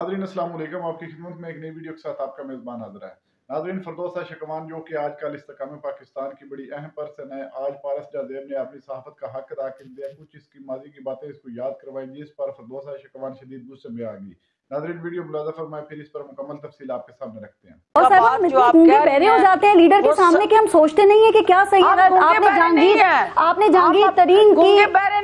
नाज़रीन अस्सलाम वालेकुम, आपकी खिदमत में एक नई वीडियो के साथ आपका मेज़बान हाज़िर है। नाज़रीन फरदौस शिकवान जो कि आजकल इस्तेकाम पाकिस्तान की बड़ी अहम पर्सन है, आज पारस जाज़ेब ने अपनी सहाफ़त का हक अदा कर दिया। कुछ इसकी माजी की बातें इसको याद करवाई, जिस पर फरदौस शिकवान शदीद गुस्से में आ गई। नाज़रीन वीडियो मुलाज़ा फरमाएं, फिर इस पर मुकम्मल तफसील आपके सामने रखते हैं। और साहब हम इतने गूंगे बहरे हो जाते हैं लीडर के सामने कि हम सोचते नहीं है कि क्या सही है। आपने जहांगीर तरीन की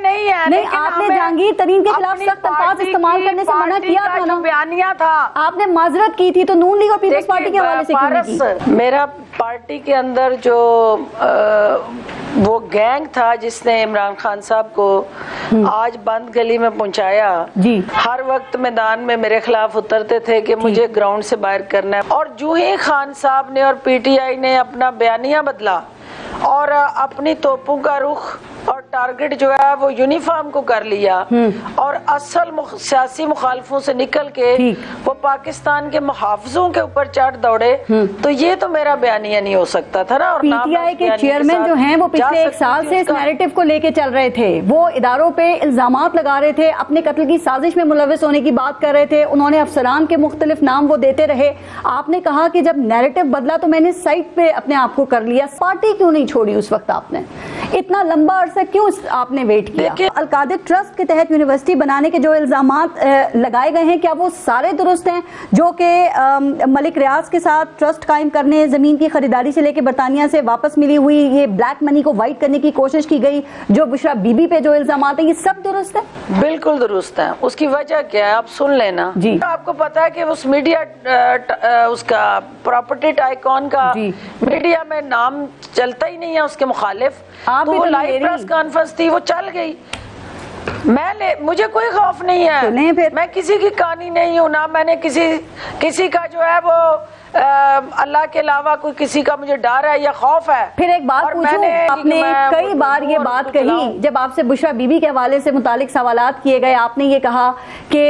नहीं, आपने जहांगीर तरीन के खिलाफ सख्त अल्फाज इस्तेमाल करने से मना किया था ना, बयानिया था, आपने माजरत की थी, तो नून लीग और पीपल्स पार्टी के हवाले से क्यों नहीं की? मेरा पार्टी के अंदर जो वो गैंग था जिसने इमरान खान साहब को आज बंद गली में पहुंचाया, हर वक्त मैदान में मेरे खिलाफ उतरते थे कि मुझे ग्राउंड से बाहर करना है। और जो ही खान साहब ने और पीटीआई ने अपना बयानिया बदला और अपनी तोपों का रुख और टारगेट जो है वो यूनिफॉर्म को कर लिया और असल सियासी मुखालफों से निकल के वो पाकिस्तान के मुहाफिजों के ऊपर चढ़ दौड़े, तो ये तो मेरा बयानिया नहीं हो सकता था ना। और पीटीआई के चेयरमैन जो हैं वो पिछले 1 साल से इस नैरेटिव को लेके चल रहे थे, वो इदारों पे इल्जामात लगा रहे थे, अपने कत्ल की साजिश में मुलविस होने की बात कर रहे थे, उन्होंने अफसरान के मुख्तलिफ नाम वो देते रहे। आपने कहा कि जब नैरेटिव बदला तो मैंने साइड पे अपने आप को कर लिया। पार्टी क्यों नहीं छोड़ी उस वक्त? आपने इतना लंबा अरसा क्यों आपने वेट किया? अल-कादिर ट्रस्ट के तहत यूनिवर्सिटी बनाने के जो इल्जामात लगाए गए हैं, क्या वो सारे दुरुस्त हैं? जो कि मलिक रियाज के साथ ट्रस्ट कायम करने, जमीन की खरीदारी से लेकर बरतानिया से वापस मिली हुई ये ब्लैक मनी को वाइट करने की कोशिश की गई, जो बुशरा बीबी पे जो इल्जामात है, ये सब दुरुस्त है? बिल्कुल दुरुस्त है। उसकी वजह क्या है आप सुन लेना जी। आपको पता है कि उस मीडिया उसका प्रॉपर्टी टाइकॉन का मीडिया में नाम चलता ही नहीं है, उसके मुखालिफ। तो वो लाइव प्रेस कॉन्फ्रेंस थी, वो चल गई। मुझे कोई खौफ नहीं है, मैं किसी की कहानी नहीं हूं ना, मैंने किसी का जो है वो अल्लाह के अलावा कोई किसी का मुझे डर है या खौफ है। फिर एक बात पूछूं, आपने कई बार ये बात कही, जब आपसे बुशरा बीबी के हवाले से मुतालिक सवालात किए गए, आपने ये कहा कि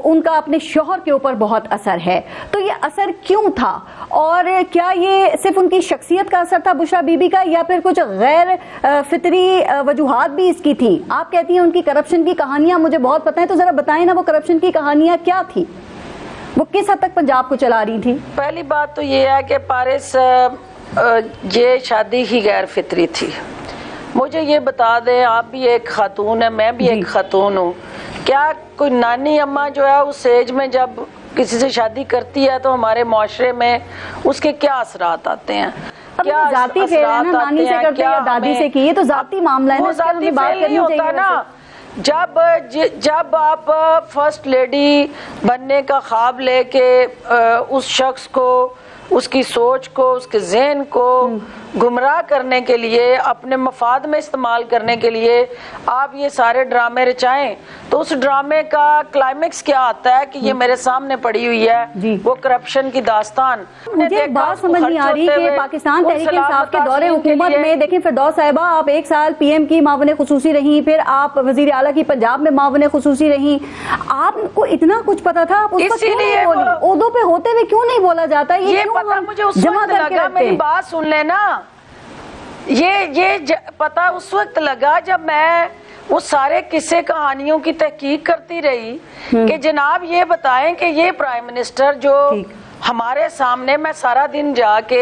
उनका अपने शोहर के ऊपर बहुत असर है। तो ये असर क्यों था, और क्या ये सिर्फ उनकी शख्सियत का असर था बुशरा बीबी का, या फिर कुछ गैर फितरी वजूहात भी इसकी थी? आप कहती हैं उनकी करप्शन की कहानियां मुझे बहुत पता है, तो जरा बताएं ना वो करप्शन की कहानियां क्या थी, वो किस हद तक पंजाब को चला रही थी? पहली बात तो ये है कि पारिस ये शादी ही गैर फितरी थी। मुझे ये बता दें, आप भी एक खातून है, मैं भी एक खातून हूँ, क्या कोई नानी अम्मा जो है उस एज में जब किसी से शादी करती है तो हमारे माशरे में उसके क्या असरात आते हैं? क्या जाती फेर है ना, नानी से करते या दादी से की, ये तो जाती मामला है, वो जाती फेर नहीं होता ना। जब आप फर्स्ट लेडी बनने का ख्वाब लेके उस शख्स को, उसकी सोच को, उसके ज़हन को गुमराह करने के लिए, अपने मफाद में इस्तेमाल करने के लिए आप ये सारे ड्रामे रचाएं, तो उस ड्रामे का क्लाइमेक्स क्या आता है कि ये मेरे सामने पड़ी हुई है, वो करप्शन की दास्तान। मुझे एक बात समझ नहीं आ रही कि पाकिस्तान तहरीक इंसाफ के दौरे हुकूमत में, देखिए फिरदौस साहिबा, आप 1 साल पीएम की मावने खुसूसी रही, फिर आप वजीर आला की पंजाब में मावने खुसूसी रही, आपको इतना कुछ पता था, आप उस पर क्यों नहीं बोली? ओदो पे होते हुए क्यों नहीं बोला जाता? ये पता मुझे उस वक्त लगा, मेरी बात सुन लेना, ये पता उस वक्त लगा जब मैं वो सारे किस्से कहानियों की तहकीक करती रही कि जनाब ये बताएं कि ये प्राइम मिनिस्टर जो हमारे सामने मैं सारा दिन जाके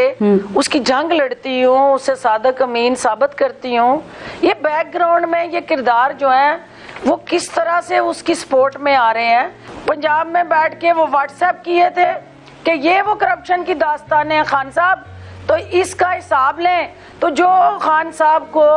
उसकी जंग लड़ती हूँ, उसे सादक अमीन साबित करती हूँ, ये बैकग्राउंड में ये किरदार जो है वो किस तरह से उसकी सपोर्ट में आ रहे हैं। पंजाब में बैठ के वो व्हाट्सएप किए थे कि ये वो करप्शन की दास्तान है खान साहब, तो इसका हिसाब लें। तो जो खान साहब को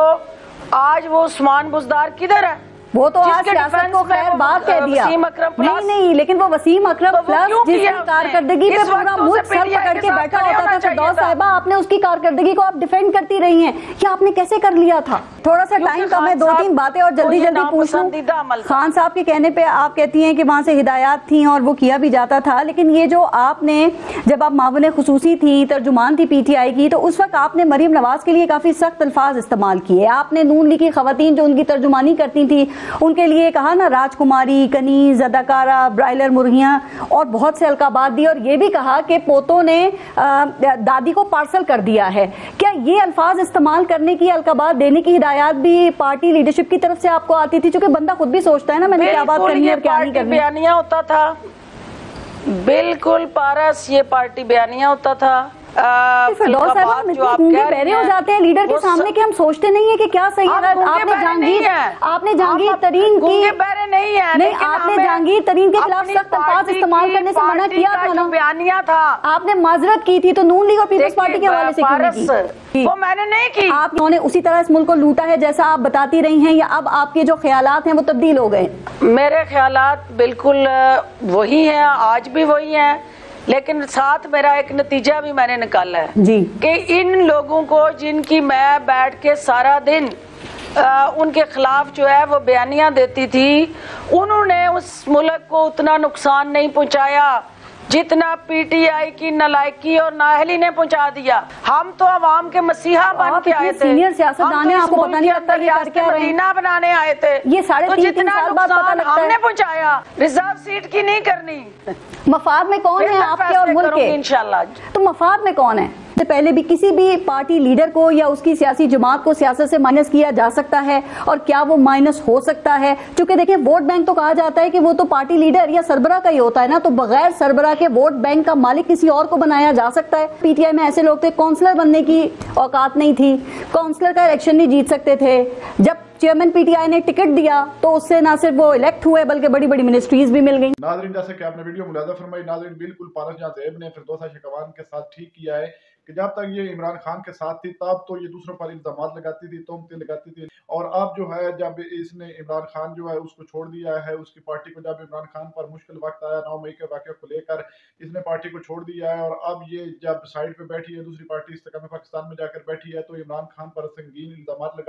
आज वो उस्मान बुज़दार किधर है? वो तो आज सियासत को खैर बात कह दिया, नहीं, लेकिन वो वसीम अकरम प्लस जिसकी कारकर्दगी पे पूरा मुल्क सर पकड़ के बैठा होता था, फिरदौस साहिबा आपने उसकी कारकर्दगी को आप डिफेंड करती रही हैं, कि आपने कैसे कर लिया था? थोड़ा सा टाइम कम है, 2-3 बातें और जल्दी पूछ लूं। खान साहब के कहने पे आप कहती हैं कि वहाँ से हिदायत थी और वो किया भी जाता था, लेकिन ये जो आपने, जब आप मावने खुसूसी थी, तर्जुमान थी पीटीआई की, तो उस वक्त आपने मरीम नवाज के लिए काफी सख्त अल्फाज इस्तेमाल किए। आपने नून लीग की खवातीन जो उनकी तर्जुमानी करती थी उनके लिए कहा ना राजकुमारी, कनीज, अदाकारा, ब्रायलर मुर्गियां और बहुत से अलकाबात दी, और ये भी कहा कि पोतों ने दादी को पार्सल कर दिया है। क्या ये अल्फाज इस्तेमाल करने की, अलकाबात देने की हिदायत भी पार्टी लीडरशिप की तरफ से आपको आती थी? क्योंकि बंदा खुद भी सोचता है ना मैंने क्या बात करनी है और क्या नहीं करनी। बयानिया होता था, बिल्कुल पारस, ये पार्टी बयानिया होता था। फिरदौस साहिबा हम इतने गूंगे बहरे हो जाते हैं लीडर के सामने कि हम सोचते नहीं है कि क्या सही है। आपने जहांगीर तरीन की बहरे नहीं है, नहीं, आपने जहांगीर तरीन के खिलाफ सख्त अल्फाज इस्तेमाल करने से मना किया था ना, बयानिया था, आपने माजरत की थी, तो नून लीग और पीपल्स पार्टी के हवाले से क्यों नहीं की? वो मैंने नहीं की। आपने उसी तरह इस मुल्क को लूटा है जैसा आप बताती रही हैं, या अब आपके जो ख्यालात हैं वो तब्दील हो गए? मेरे ख्यालात बिल्कुल वही हैं, आज भी वही हैं, लेकिन साथ मेरा एक नतीजा भी मैंने निकाला है जी कि इन लोगों को जिनकी मैं बैठ के सारा दिन उनके खिलाफ जो है वो बयानियां देती थी, उन्होंने उस मुल्क को उतना नुकसान नहीं पहुंचाया जितना पीटीआई की नालायकी और नाअहली ने पहुंचा दिया। हम तो अवाम के मसीहा बन के आए थे, सीनियर सियासतदान हैं, आपको पता नहीं लगता ये करके मदीना बनाने आए थे। ये 3.5 साल बाद पता लगता है हमने पहुंचाया, रिजर्व सीट की नहीं करनी। मफाद में कौन है आपके और मुल्क के? इंशाल्लाह। तो मफाद में कौन है? पहले भी किसी भी पार्टी लीडर को या उसकी सियासी जमात को सियासत से माइनस किया जा सकता है, और क्या वो माइनस हो सकता है? क्योंकि देखिए वोट बैंक तो कहा जाता है कि वो तो पार्टी लीडर या सरबरा का ही होता है ना, तो बगैर सरबरा के वोट बैंक का मालिक किसी और को बनाया जा सकता है। पीटीआई में ऐसे लोग थे, काउंसलर बनने की औकात नहीं थी, काउंसलर का इलेक्शन नहीं जीत सकते थे। जब चेयरमैन पीटीआई ने टिकट दिया तो उससे ना सिर्फ वो इलेक्ट हुए बल्कि बड़ी बड़ी मिनिस्ट्रीज भी मिल गई। नाज़रीन, जैसे कि आपने वीडियो मुलाजा फरमाई, नाज़रीन बिल्कुल पारस जहां ज़ैब ने फिरदौस शेकवान के साथ ठीक किया है कि जब तक ये इमरान खान के साथ थी तब तो ये दूसरों पर इल्जामात लगाती थी, तोहमतें लगाती थी, और अब जो है जब इसने इमरान खान जो है उसको छोड़ दिया है, उसकी पार्टी को, जब इमरान खान पर मुश्किल वक्त आया 9 मई के वाक़े को लेकर, इसने पार्टी को छोड़ दिया है, और अब ये जब साइड पे बैठी है, दूसरी पार्टी इस्तेकाम पाकिस्तान में जाकर बैठी है, तो इमरान खान पर संगीन इल्जामात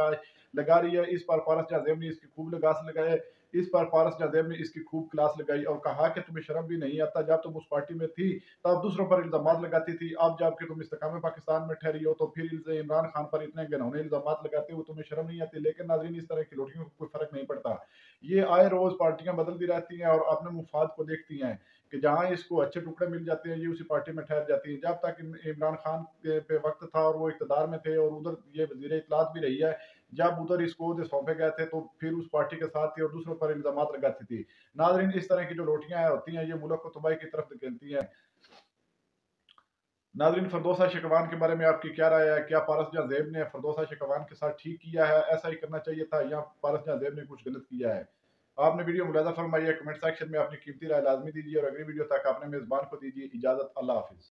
लगा रही है। इस पर पारस जहां ज़ैब ने इसकी खूब लगास लगाए, इस पर पारस जहां ज़ैब ने इसकी खूब क्लास लगाई और कहा कि तुम्हें शर्म भी नहीं आता, जब तुम उस पार्टी में थी तब दूसरों पर इल्जामात लगाती थी, अब जबकि तुम इस्तेकाम पाकिस्तान में ठहरी हो तो फिर इमरान खान पर इतने घिनौने इल्जामात लगाते हो, तुम्हें शर्म नहीं आती। लेकिन नाज़रीन, इस तरह की लोटियों को कोई फर्क नहीं पड़ता, ये आए रोज पार्टियां बदलती रहती हैं और अपने मुफाद को देखती हैं कि जहां इसको अच्छे टुकड़े मिल जाते हैं ये उसी पार्टी में ठहर जाती है। जब तक इमरान खान पे वक्त था और वो इक़्तिदार में थे और उधर ये वज़ीर इत्तलात भी रही है, जब उधर इसको ओहदे सौंपे गए थे तो फिर उस पार्टी के साथ थी और दूसरों पर इल्जामात लगाती थी। नाज़रीन, इस तरह की जो लोटियां होती हैं ये मुल्क को तबाही की तरफ धकेलती हैं। नाज़रीन, फिरदौस शेकवान के बारे में आपकी क्या राय है? क्या पारस जहां ज़ैब ने फिरदौस शेकवान के साथ ठीक किया है, ऐसा ही करना चाहिए था, या पारस जहां ज़ैब ने कुछ गलत किया है? आपने वीडियो मुलाजा फरमाइए, कमेंट सेक्शन में अपनी कीमती राय लाजमी दीजिए, और अगली वीडियो तक आपने मेज़बान को दीजिए इजाज़त। अल्लाह हाफिज़।